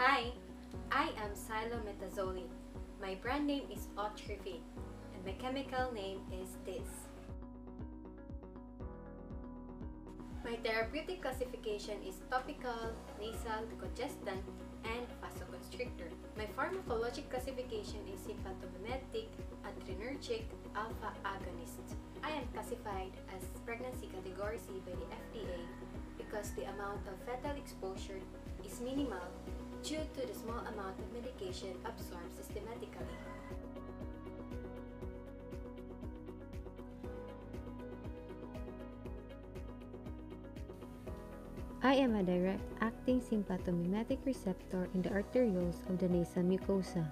Hi, I am Xylometazoline. My brand name is Otrivine and my chemical name is this. My therapeutic classification is topical, nasal, decongestant, and vasoconstrictor. My pharmacologic classification is sympathomimetic, adrenergic, alpha agonist. I am classified as pregnancy category C by the FDA because the amount of fetal exposure is minimal due to the small amount of medication absorbed systematically. I am a direct-acting sympathomimetic receptor in the arterioles of the nasal mucosa,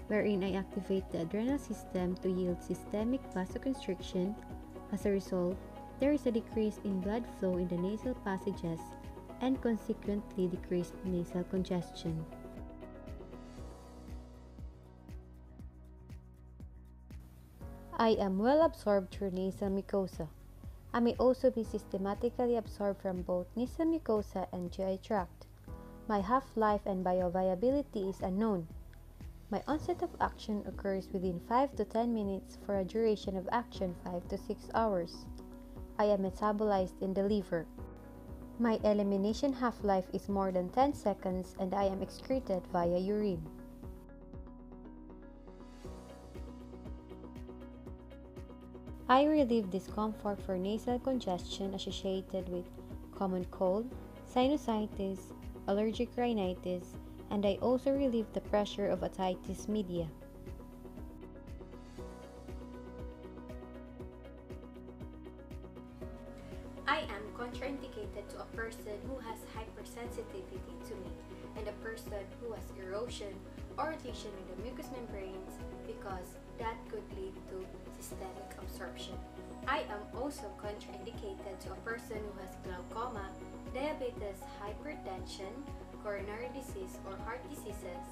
wherein I activate the adrenal system to yield systemic vasoconstriction. As a result, there is a decrease in blood flow in the nasal passages and consequently decreased nasal congestion. I am well absorbed through nasal mucosa. I may also be systematically absorbed from both nasal mucosa and GI tract. My half-life and bioavailability is unknown. My onset of action occurs within 5 to 10 minutes for a duration of action 5 to 6 hours. I am metabolized in the liver. My elimination half-life is more than 10 seconds and I am excreted via urine. I relieve discomfort for nasal congestion associated with common cold, sinusitis, allergic rhinitis, and I also relieve the pressure of otitis media. I am contraindicated to a person who has hypersensitivity to me and a person who has erosion or lesion in the mucous membranes because that could lead to systemic absorption. I am also contraindicated to a person who has glaucoma, diabetes, hypertension, coronary disease or heart diseases,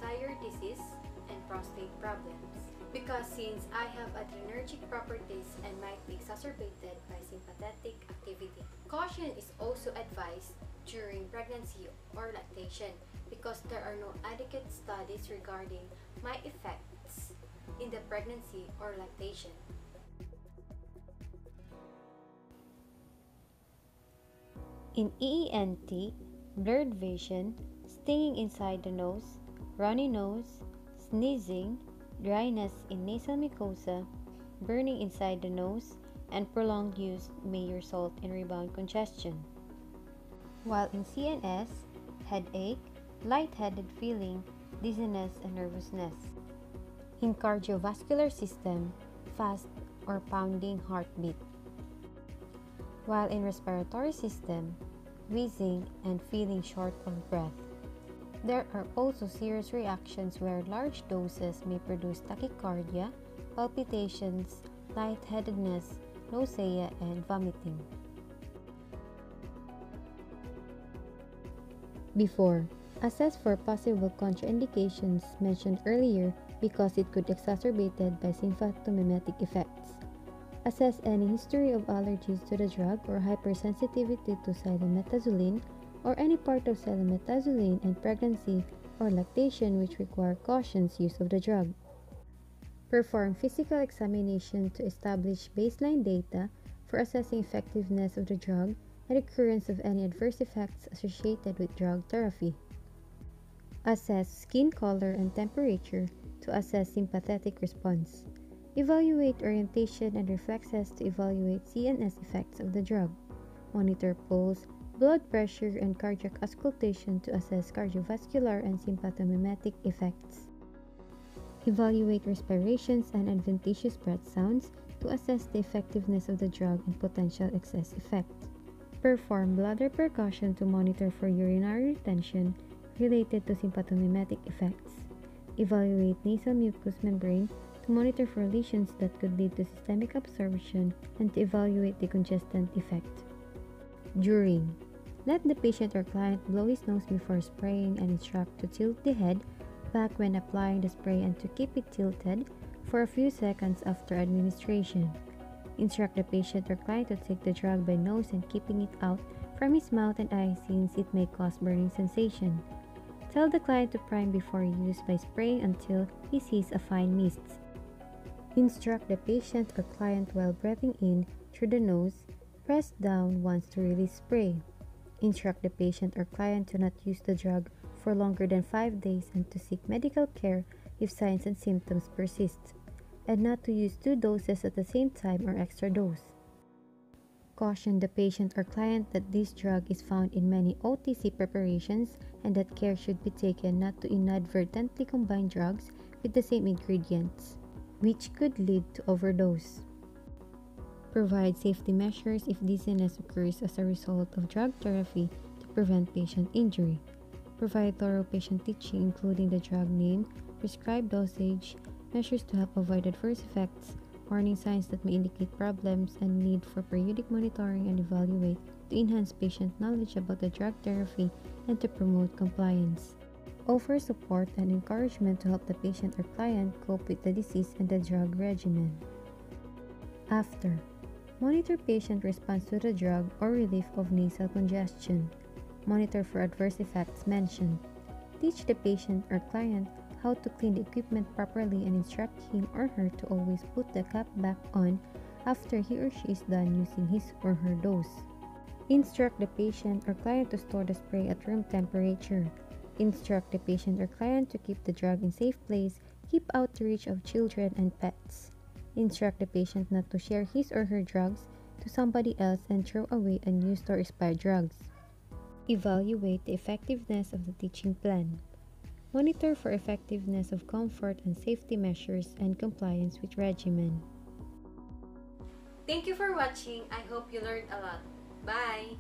thyroid disease, and prostate problems. Because since I have adrenergic properties and might be exacerbated by sympathetic activity. Caution is also advised during pregnancy or lactation because there are no adequate studies regarding my effects in the pregnancy or lactation. In EENT, blurred vision, stinging inside the nose, runny nose, sneezing, dryness in nasal mucosa, burning inside the nose, and prolonged use may result in rebound congestion. While in CNS, headache, lightheaded feeling, dizziness, and nervousness. In cardiovascular system, fast or pounding heartbeat. While in respiratory system, wheezing and feeling short of breath. There are also serious reactions where large doses may produce tachycardia, palpitations, lightheadedness, nausea, and vomiting. Before, assess for possible contraindications mentioned earlier because it could exacerbated by sympathomimetic effects. Assess any history of allergies to the drug or hypersensitivity to xylometazoline or any part of xylometazoline in pregnancy or lactation which require cautious use of the drug. Perform physical examination to establish baseline data for assessing effectiveness of the drug and occurrence of any adverse effects associated with drug therapy. Assess skin color and temperature to assess sympathetic response. Evaluate orientation and reflexes to evaluate CNS effects of the drug. Monitor pulse, blood pressure, and cardiac auscultation to assess cardiovascular and sympathomimetic effects. Evaluate respirations and adventitious breath sounds to assess the effectiveness of the drug and potential excess effect. Perform bladder percussion to monitor for urinary retention related to sympathomimetic effects. Evaluate nasal mucous membrane to monitor for lesions that could lead to systemic absorption and to evaluate the decongestant effect. During, let the patient or client blow his nose before spraying and instruct to tilt the head back when applying the spray and to keep it tilted for a few seconds after administration. Instruct the patient or client to take the drug by nose and keeping it out from his mouth and eyes since it may cause burning sensation. Tell the client to prime before use by spraying until he sees a fine mist. Instruct the patient or client while breathing in through the nose. Press down once to release spray. Instruct the patient or client to not use the drug for longer than 5 days and to seek medical care if signs and symptoms persist, and not to use 2 doses at the same time or extra dose. Caution the patient or client that this drug is found in many OTC preparations and that care should be taken not to inadvertently combine drugs with the same ingredients, which could lead to overdose. Provide safety measures if dizziness occurs as a result of drug therapy to prevent patient injury. Provide thorough patient teaching including the drug name, prescribed dosage, measures to help avoid adverse effects, warning signs that may indicate problems, and need for periodic monitoring and evaluate to enhance patient knowledge about the drug therapy and to promote compliance. Offer support and encouragement to help the patient or client cope with the disease and the drug regimen. After, monitor patient response to the drug or relief of nasal congestion. Monitor for adverse effects mentioned. Teach the patient or client how to clean the equipment properly and instruct him or her to always put the cap back on after he or she is done using his or her dose. Instruct the patient or client to store the spray at room temperature. Instruct the patient or client to keep the drug in safe place, keep out the reach of children and pets. Instruct the patient not to share his or her drugs to somebody else and throw away unused or expired drugs. Evaluate the effectiveness of the teaching plan. Monitor for effectiveness of comfort and safety measures and compliance with regimen. Thank you for watching. I hope you learned a lot. Bye!